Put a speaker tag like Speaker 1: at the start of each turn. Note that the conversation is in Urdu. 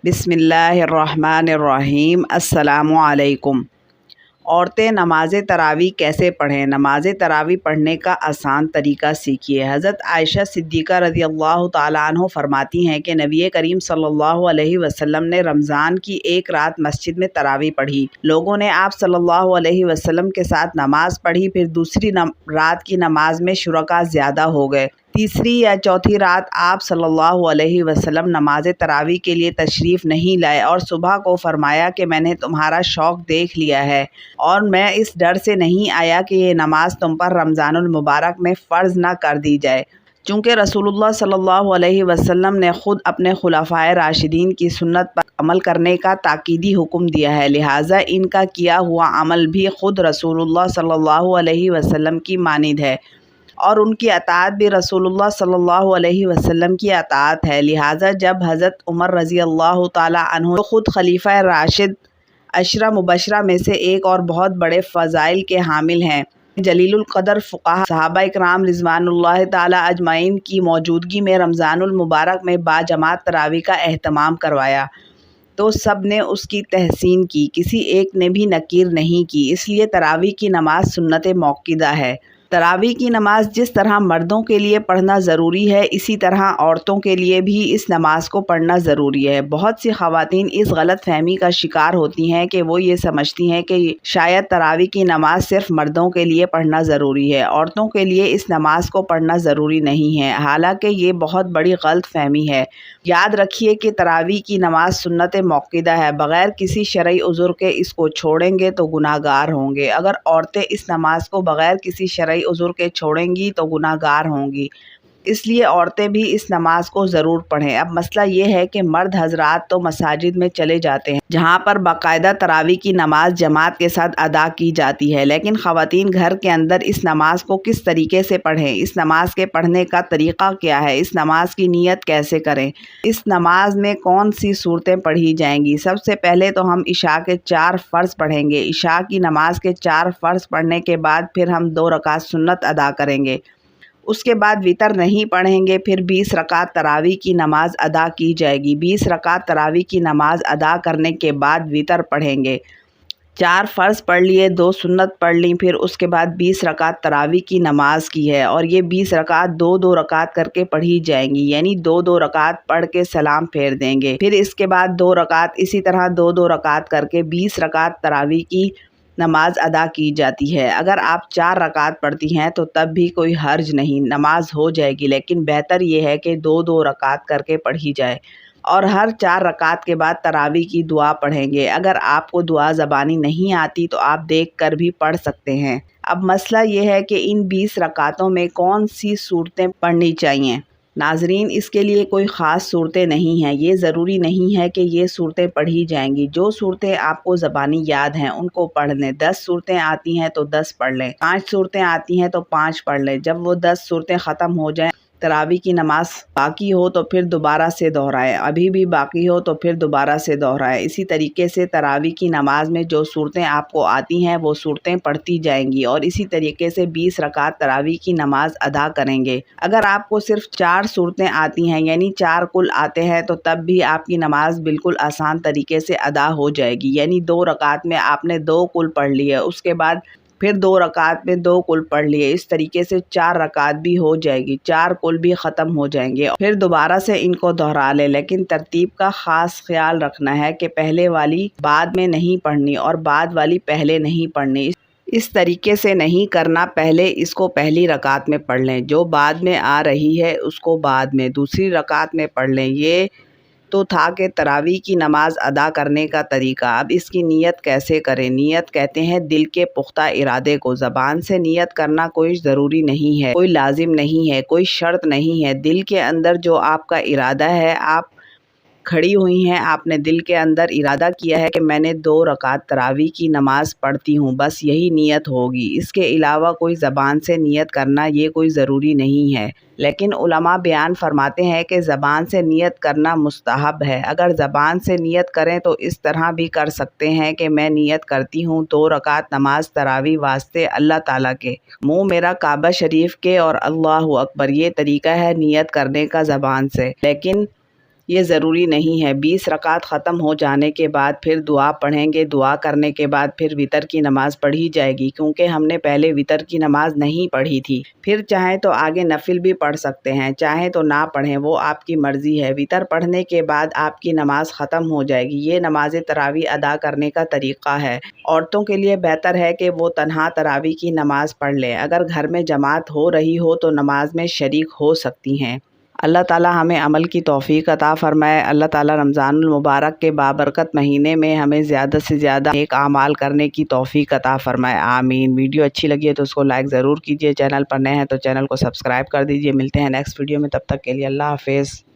Speaker 1: بسم اللہ الرحمن الرحیم۔ السلام علیکم۔ عورتیں نماز تراویح کیسے پڑھیں؟ نماز تراویح پڑھنے کا آسان طریقہ سیکھیے۔ حضرت عائشہ صدیقہ رضی اللہ تعالیٰ عنہ فرماتی ہیں کہ نبی کریم صلی اللہ علیہ وسلم نے رمضان کی ایک رات مسجد میں تراویح پڑھی۔ لوگوں نے آپ صلی اللہ علیہ وسلم کے ساتھ نماز پڑھی، پھر دوسری رات کی نماز میں شرکاء زیادہ ہو گئے۔ تیسری یا چوتھی رات آپ صلی اللہ علیہ وسلم نماز تراویح کے لیے تشریف نہیں لائے اور صبح کو فرمایا کہ میں نے تمہارا شوق دیکھ لیا ہے اور میں اس ڈر سے نہیں آیا کہ یہ نماز تم پر رمضان المبارک میں فرض نہ کر دی جائے۔ چونکہ رسول اللہ صلی اللہ علیہ وسلم نے خود اپنے خلفائے راشدین کی سنت پر عمل کرنے کا تاکیدی حکم دیا ہے، لہٰذا ان کا کیا ہوا عمل بھی خود رسول اللہ صلی اللہ علیہ وسلم کی مانند ہے اور ان کی اطاعت بھی رسول اللہ صلی اللہ علیہ وسلم کی اطاعت ہے۔ لہٰذا جب حضرت عمر رضی اللہ تعالیٰ عنہ خود خلیفہ راشد عشرہ مبشرہ میں سے ایک اور بہت بڑے فضائل کے حامل ہیں، جلیل القدر فقہا صحابہ اکرام رضوان اللہ تعالیٰ اجمعین کی موجودگی میں رمضان المبارک میں باجماعت تراویح کا اہتمام کروایا تو سب نے اس کی تحسین کی، کسی ایک نے بھی نکیر نہیں کی۔ اس لیے تراویح کی نماز سنت موقدہ ہے۔ تراویح کی نماز جس طرح مردوں کے لیے پڑھنا ضروری ہے، اسی طرح عورتوں کے لیے بھی اس نماز کو پڑھنا ضروری ہے۔ بہت سی خواتین اس غلط فہمی کا شکار ہوتی ہیں کہ وہ یہ سمجھتی ہیں کہ شاید تراویح کی نماز صرف مردوں کے لیے پڑھنا ضروری ہے، عورتوں کے لیے اس نماز کو پڑھنا ضروری نہیں ہے، حالانکہ یہ بہت بڑی غلط فہمی ہے۔ یاد رکھیے کہ تراویح کی نماز سنت موقدہ ہے، بغیر کسی شرعی عذر کے اس کو چھوڑیں گے تو گناہ گار ہوں گے۔ اگر عورتیں اس نماز کو بغیر کسی شرعی عذر کے چھوڑیں گی تو گناہ گار ہوں گی، اس لیے عورتیں بھی اس نماز کو ضرور پڑھیں۔ اب مسئلہ یہ ہے کہ مرد حضرات تو مساجد میں چلے جاتے ہیں جہاں پر باقاعدہ تراویح کی نماز جماعت کے ساتھ ادا کی جاتی ہے، لیکن خواتین گھر کے اندر اس نماز کو کس طریقے سے پڑھیں؟ اس نماز کے پڑھنے کا طریقہ کیا ہے؟ اس نماز کی نیت کیسے کریں؟ اس نماز میں کون سی صورتیں پڑھی جائیں گی؟ سب سے پہلے تو ہم عشاء کے 4 فرض پڑھیں گے۔ عشاء کی نماز کے 4 فرض پڑھنے کے بعد پھر ہم 2 رکعت سنت ادا کریں گے۔ اس کے بعد وتر نہیں پڑھیں گے، پھر 20 رکعت تراویح کی نماز ادا کی جائے گی۔ 20 رکعت تراویح کی نماز ادا کرنے کے بعد وتر پڑھیں گے۔ 4 فرض پڑھ لیے، 2 سنت پڑھ لیں، پھر اس کے بعد 20 رکعت تراویح کی نماز کی ہے اور یہ 20 رکعت 2 رکعت کر کے پڑھی جائیں گی، یعنی 2 رکعت پڑھ کے سلام پھیر دیں گے۔ پھر اس کے بعد 2 رکعت اسی طرح 2 رکعت کر کے 20 رکعت تراویح کی نماز ادا کی جاتی ہے۔ اگر آپ 4 رکعت پڑھتی ہیں تو تب بھی کوئی حرج نہیں، نماز ہو جائے گی، لیکن بہتر یہ ہے کہ 2 رکعت کر کے پڑھی جائے اور ہر 4 رکعت کے بعد تراویح کی دعا پڑھیں گے۔ اگر آپ کو دعا زبانی نہیں آتی تو آپ دیکھ کر بھی پڑھ سکتے ہیں۔ اب مسئلہ یہ ہے کہ ان 20 رکعتوں میں کون سی صورتیں پڑھنی چاہیے؟ ناظرین، اس کے لیے کوئی خاص صورتیں نہیں ہیں، یہ ضروری نہیں ہے کہ یہ صورتیں پڑھی جائیں گی۔ جو صورتیں آپ کو زبانی یاد ہیں ان کو پڑھ لیں۔ 10 صورتیں آتی ہیں تو 10 پڑھ لیں، 5 صورتیں آتی ہیں تو 5 پڑھ لیں۔ جب وہ 10 صورتیں ختم ہو جائیں، تراویح کی نماز باقی ہو تو پھر دوبارہ سے دہرائیں، ابھی بھی باقی ہو تو پھر دوبارہ سے دہرائیں۔ اسی طریقے سے تراویح کی نماز میں جو صورتیں آپ کو آتی ہیں وہ صورتیں پڑھتی جائیں گی اور اسی طریقے سے 20 رکعت تراویح کی نماز ادا کریں گے۔ اگر آپ کو صرف 4 صورتیں آتی ہیں، یعنی 4 کل آتے ہیں، تو تب بھی آپ کی نماز بالکل آسان طریقے سے ادا ہو جائے گی، یعنی 2 رکعت میں آپ نے 2 کل پڑھ لیے، اس کے بعد پھر 2 رکعت میں 2 کل پڑھ لیے، اس طریقے سے 4 رکعت بھی ہو جائے گی، 4 کل بھی ختم ہو جائیں گے، پھر دوبارہ سے ان کو دہرا لیں۔ لیکن ترتیب کا خاص خیال رکھنا ہے کہ پہلے والی بعد میں نہیں پڑھنی اور بعد والی پہلے نہیں پڑھنی، اس طریقے سے نہیں کرنا۔ پہلے اس کو پہلی رکعت میں پڑھ لیں، جو بعد میں آ رہی ہے اس کو بعد میں دوسری رکعت میں پڑھ لیں۔ یہ تو تھا کہ تراویح کی نماز ادا کرنے کا طریقہ۔ اب اس کی نیت کیسے کریں؟ نیت کہتے ہیں دل کے پختہ ارادے کو۔ زبان سے نیت کرنا کوئی ضروری نہیں ہے، کوئی لازم نہیں ہے، کوئی شرط نہیں ہے۔ دل کے اندر جو آپ کا ارادہ ہے، آپ کھڑی ہوئی ہیں، آپ نے دل کے اندر ارادہ کیا ہے کہ میں نے 2 رکعت تراویح کی نماز پڑھتی ہوں، بس یہی نیت ہوگی۔ اس کے علاوہ کوئی زبان سے نیت کرنا یہ کوئی ضروری نہیں ہے، لیکن علماء بیان فرماتے ہیں کہ زبان سے نیت کرنا مستحب ہے۔ اگر زبان سے نیت کریں تو اس طرح بھی کر سکتے ہیں کہ میں نیت کرتی ہوں 2 رکعت نماز تراویح واسطے اللہ تعالیٰ کے، منہ میرا کعبہ شریف کے اور اللہ اکبر، یہ طریقہ ہے نیت کرنے کا زبان سے۔ لیکن یہ ضروری نہیں ہے۔ 20 رکعت ختم ہو جانے کے بعد پھر دعا پڑھیں گے، دعا کرنے کے بعد پھر وتر کی نماز پڑھی جائے گی، کیونکہ ہم نے پہلے وتر کی نماز نہیں پڑھی تھی۔ پھر چاہیں تو آگے نفل بھی پڑھ سکتے ہیں، چاہیں تو نہ پڑھیں، وہ آپ کی مرضی ہے۔ وتر پڑھنے کے بعد آپ کی نماز ختم ہو جائے گی۔ یہ نماز تراویح ادا کرنے کا طریقہ ہے۔ عورتوں کے لیے بہتر ہے کہ وہ تنہا تراویح کی نماز پڑھ لیں۔ اگر گھر میں جماعت ہو رہی ہو تو نماز میں شریک ہو سکتی ہیں۔ اللہ تعالی ہمیں عمل کی توفیق عطا فرمائے۔ اللہ تعالی رمضان المبارک کے بابرکت مہینے میں ہمیں زیادہ سے زیادہ نیک اعمال کرنے کی توفیق عطا فرمائے، آمین۔ ویڈیو اچھی لگی ہے تو اس کو لائک ضرور کیجیے، چینل پر نئے ہیں تو چینل کو سبسکرائب کر دیجیے۔ ملتے ہیں نیکسٹ ویڈیو میں، تب تک کے لیے اللہ حافظ۔